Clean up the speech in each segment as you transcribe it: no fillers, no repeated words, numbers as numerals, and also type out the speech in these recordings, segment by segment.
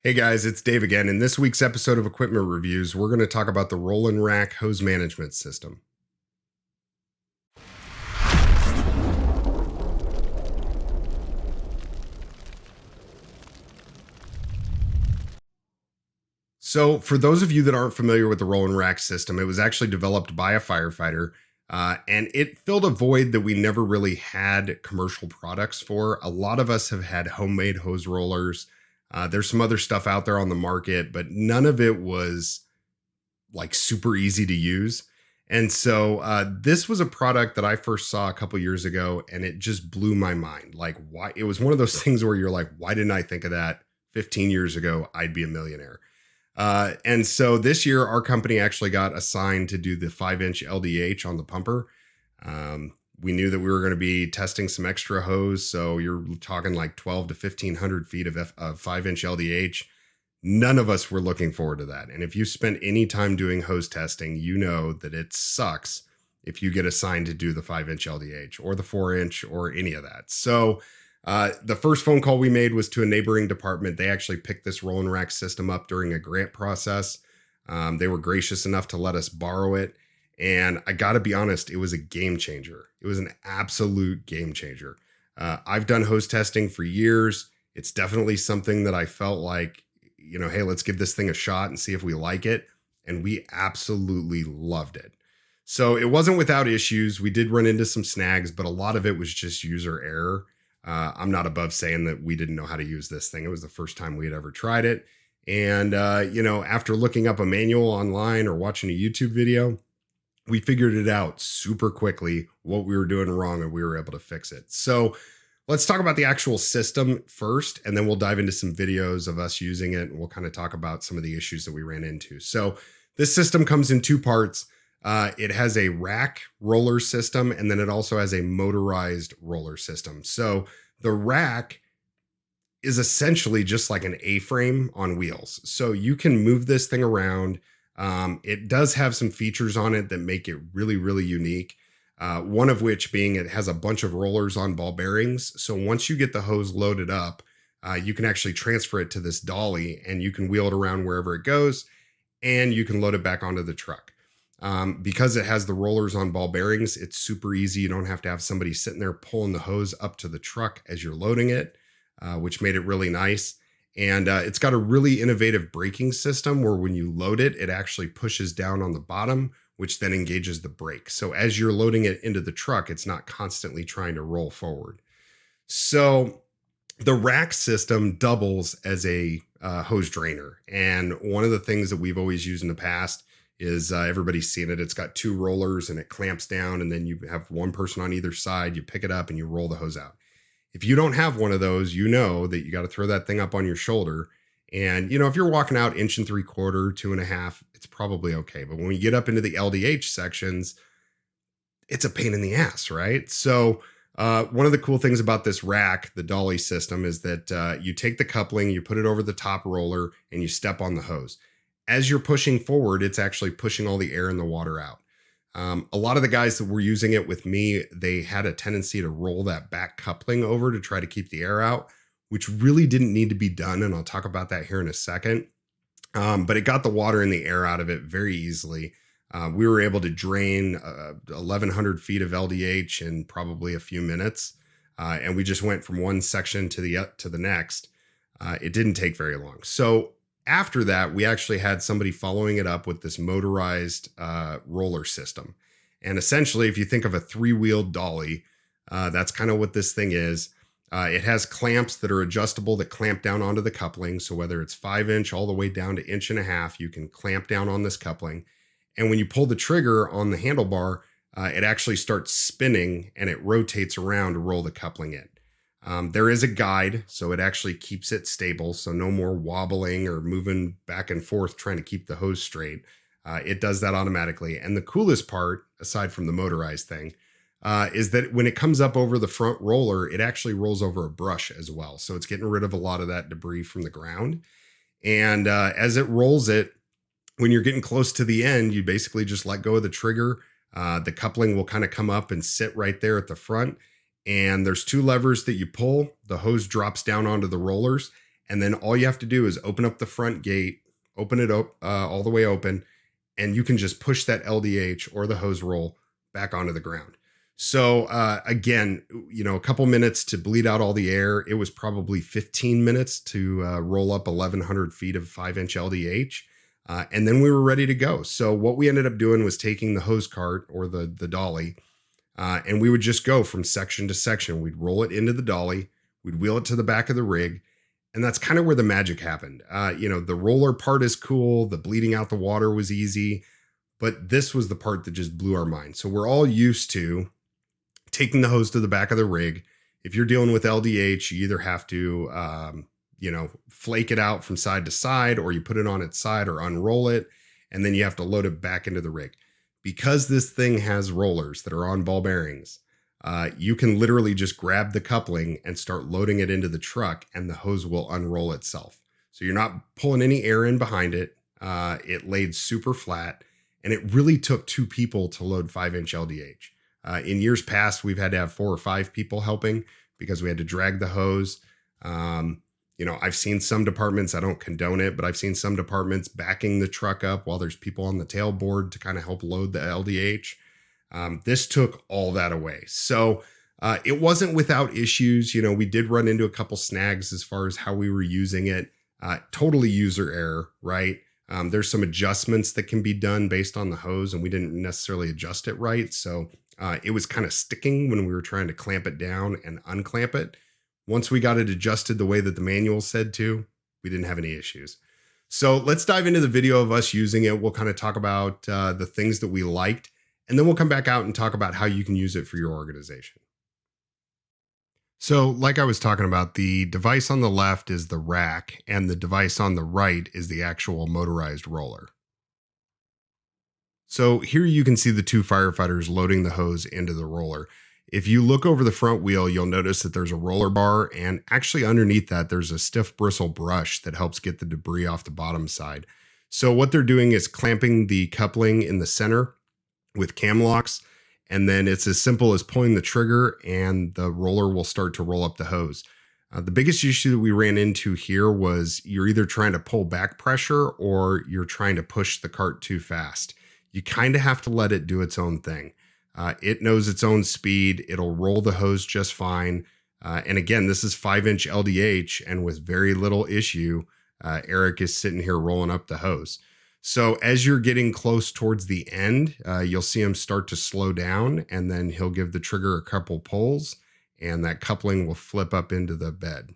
Hey guys, it's Dave again. In this week's episode of Equipment Reviews, we're going to talk about the RollNRack Hose Management System. So, for those of you that aren't familiar with the RollNRack system, it was actually developed by a firefighter, and it filled a void that we never really had commercial products for. A lot of us have had homemade hose rollers. There's some other stuff out there on the market, but none of it was like super easy to use. And so this was a product that I first saw a couple years ago, and it just blew my mind. Like, why? It was one of those things where you're like, why didn't I think of that 15 years ago? I'd be a millionaire. And so this year, our company actually got assigned to do the 5-inch LDH on the pumper. We knew that we were going to be testing some extra hose. So you're talking like 12 to 1500 feet of 5-inch LDH. None of us were looking forward to that. And if you spent any time doing hose testing, you know that it sucks if you get assigned to do the 5-inch LDH or the 4-inch or any of that. So the first phone call we made was to a neighboring department. They actually picked this RollNRack system up during a grant process. They were gracious enough to let us borrow it. And I got to be honest, it was a game changer. It was an absolute game changer. I've done hose testing for years. It's definitely something that I felt like, hey, let's give this thing a shot and see if we like it. And we absolutely loved it. So it wasn't without issues. We did run into some snags, but a lot of it was just user error. I'm not above saying that we didn't know how to use this thing. It was the first time we had ever tried it. And, after looking up a manual online or watching a YouTube video, we figured it out super quickly what we were doing wrong, and we were able to fix it. So let's talk about the actual system first, and then we'll dive into some videos of us using it, and we'll kind of talk about some of the issues that we ran into. So this system comes in two parts. It has a rack roller system, and then it also has a motorized roller system. So the rack is essentially just like an A-frame on wheels. So you can move this thing around. It does have some features on it that make it really, really unique. One of which being it has a bunch of rollers on ball bearings. So once you get the hose loaded up, you can actually transfer it to this dolly and you can wheel it around wherever it goes, and you can load it back onto the truck. Because it has the rollers on ball bearings, it's super easy. You don't have to have somebody sitting there pulling the hose up to the truck as you're loading it, which made it really nice. And it's got a really innovative braking system where when you load it, it actually pushes down on the bottom, which then engages the brake. So as you're loading it into the truck, it's not constantly trying to roll forward. So the rack system doubles as a hose drainer. And one of the things that we've always used in the past is everybody's seen it. It's got two rollers and it clamps down, and then you have one person on either side. You pick it up and you roll the hose out. If you don't have one of those, you know that you got to throw that thing up on your shoulder. And, if you're walking out 1 3/4, 2.5, it's probably okay. But when we get up into the LDH sections, it's a pain in the ass, right? So one of the cool things about this rack, the dolly system, is that you take the coupling, you put it over the top roller, and you step on the hose. As you're pushing forward, it's actually pushing all the air and the water out. A lot of the guys that were using it with me, they had a tendency to roll that back coupling over to try to keep the air out, which really didn't need to be done. And I'll talk about that here in a second. But it got the water and the air out of it very easily. We were able to drain 1,100 feet of LDH in probably a few minutes. And we just went from one section to the next. It didn't take very long. So after that, we actually had somebody following it up with this motorized roller system. And essentially, if you think of a 3-wheeled dolly, that's kind of what this thing is. It has clamps that are adjustable that clamp down onto the coupling. So whether it's 5-inch all the way down to 1.5 inches, you can clamp down on this coupling. And when you pull the trigger on the handlebar, it actually starts spinning and it rotates around to roll the coupling in. There is a guide, so it actually keeps it stable. So no more wobbling or moving back and forth trying to keep the hose straight. It does that automatically. And the coolest part, aside from the motorized thing, is that when it comes up over the front roller, it actually rolls over a brush as well. So it's getting rid of a lot of that debris from the ground. And as it rolls it, when you're getting close to the end, you basically just let go of the trigger. The coupling will kind of come up and sit right there at the front. And there's 2 levers that you pull. The hose drops down onto the rollers. And then all you have to do is open up the front gate, open it up all the way open, and you can just push that LDH or the hose roll back onto the ground. So again, a couple minutes to bleed out all the air. It was probably 15 minutes to roll up 1,100 feet of 5-inch LDH. And then we were ready to go. So what we ended up doing was taking the hose cart or the dolly, and we would just go from section to section. We'd roll it into the dolly, we'd wheel it to the back of the rig, and that's kind of where the magic happened. The roller part is cool. The bleeding out the water was easy, but this was the part that just blew our mind. So we're all used to taking the hose to the back of the rig. If you're dealing with LDH, you either have to, flake it out from side to side, or you put it on its side or unroll it, and then you have to load it back into the rig. Because this thing has rollers that are on ball bearings, you can literally just grab the coupling and start loading it into the truck, and the hose will unroll itself. So you're not pulling any air in behind it. It laid super flat, and it really took 2 people to load 5-inch LDH. In years past, we've had to have 4 or 5 people helping because we had to drag the hose. I've seen some departments, I don't condone it, but I've seen some departments backing the truck up while there's people on the tailboard to kind of help load the LDH. This took all that away. So it wasn't without issues. We did run into a couple snags as far as how we were using it. Totally user error, right? There's some adjustments that can be done based on the hose, and we didn't necessarily adjust it right. So it was kind of sticking when we were trying to clamp it down and unclamp it. Once we got it adjusted the way that the manual said to, we didn't have any issues. So let's dive into the video of us using it. We'll kind of talk about the things that we liked, and then we'll come back out and talk about how you can use it for your organization. So like I was talking about, the device on the left is the rack, and the device on the right is the actual motorized roller. So here you can see the 2 firefighters loading the hose into the roller. If you look over the front wheel, you'll notice that there's a roller bar, and actually underneath that, there's a stiff bristle brush that helps get the debris off the bottom side. So what they're doing is clamping the coupling in the center with cam locks, and then it's as simple as pulling the trigger and the roller will start to roll up the hose. The biggest issue that we ran into here was you're either trying to pull back pressure or you're trying to push the cart too fast. You kind of have to let it do its own thing. It knows its own speed. It'll roll the hose just fine. And again, this is 5-inch LDH, and with very little issue, Eric is sitting here rolling up the hose. So as you're getting close towards the end, you'll see him start to slow down, and then he'll give the trigger a couple pulls, and that coupling will flip up into the bed.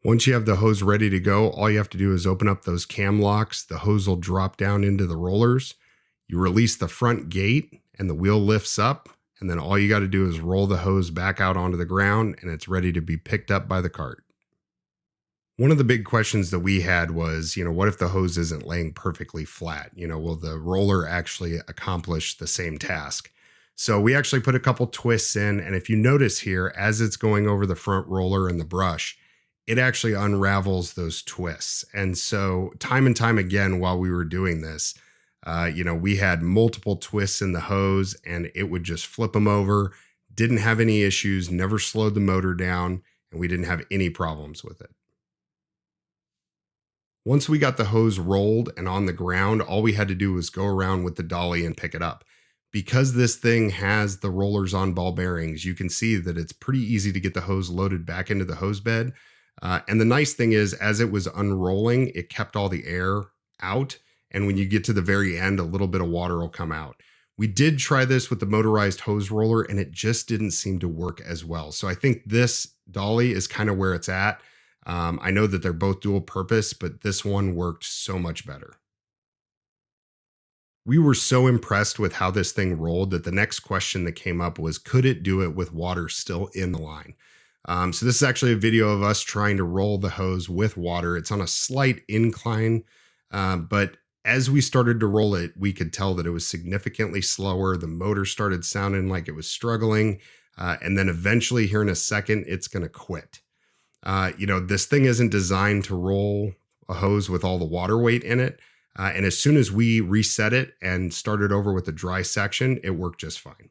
Once you have the hose ready to go, all you have to do is open up those cam locks. The hose will drop down into the rollers. You release the front gate, and the wheel lifts up, and then all you got to do is roll the hose back out onto the ground, and it's ready to be picked up by the cart. One of the big questions that we had was, what if the hose isn't laying perfectly flat? Will the roller actually accomplish the same task? So we actually put a couple twists in, and if you notice here, as it's going over the front roller and the brush, it actually unravels those twists. And so time and time again, while we were doing this, we had multiple twists in the hose, and it would just flip them over. Didn't have any issues, never slowed the motor down, and we didn't have any problems with it. Once we got the hose rolled and on the ground, all we had to do was go around with the dolly and pick it up. Because this thing has the rollers on ball bearings, you can see that it's pretty easy to get the hose loaded back into the hose bed. And the nice thing is, as it was unrolling, it kept all the air out. And when you get to the very end, a little bit of water will come out. We did try this with the motorized hose roller, and it just didn't seem to work as well. So I think this dolly is kind of where it's at. I know that they're both dual purpose, but this one worked so much better. We were so impressed with how this thing rolled that the next question that came up was, could it do it with water still in the line? So this is actually a video of us trying to roll the hose with water. It's on a slight incline, but as we started to roll it, we could tell that it was significantly slower. The motor started sounding like it was struggling. And then eventually here in a second, it's going to quit. This thing isn't designed to roll a hose with all the water weight in it. And as soon as we reset it and started over with the dry section, it worked just fine.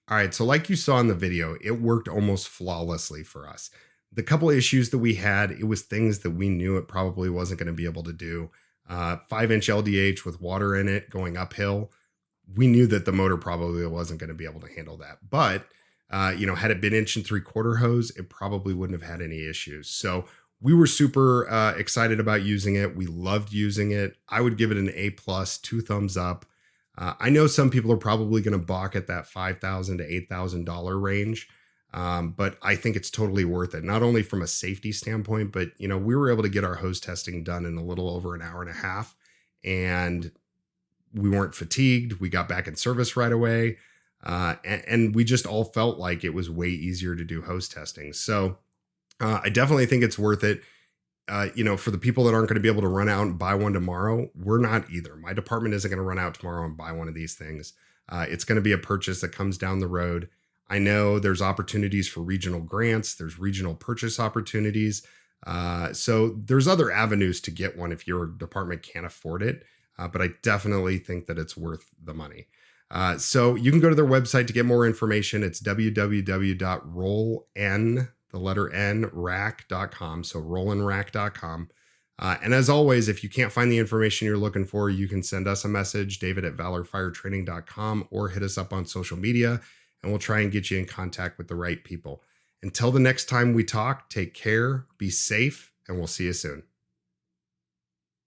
All right, so like you saw in the video, it worked almost flawlessly for us. The couple of issues that we had, it was things that we knew it probably wasn't going to be able to do. 5-inch LDH with water in it going uphill, we knew that the motor probably wasn't going to be able to handle that. But had it been 1.75-inch hose, it probably wouldn't have had any issues. So we were super excited about using it. We loved using it. I would give it an A plus, 2 thumbs up. I know some people are probably going to balk at that $5,000 to $8,000 range. But I think it's totally worth it, not only from a safety standpoint, but we were able to get our hose testing done in a little over an hour and a half, and we weren't fatigued. We got back in service right away. And we just all felt like it was way easier to do hose testing. So I definitely think it's worth it. For the people that aren't going to be able to run out and buy one tomorrow, we're not either. My department isn't going to run out tomorrow and buy one of these things. It's going to be a purchase that comes down the road. I know there's opportunities for regional grants. There's regional purchase opportunities. So there's other avenues to get one if your department can't afford it. But I definitely think that it's worth the money. So you can go to their website to get more information. It's www.RollNRack.com. So RollNRack.com. And as always, if you can't find the information you're looking for, you can send us a message, david@valorfiretraining.com, or hit us up on social media, and we'll try and get you in contact with the right people. Until the next time we talk, take care, be safe, and we'll see you soon.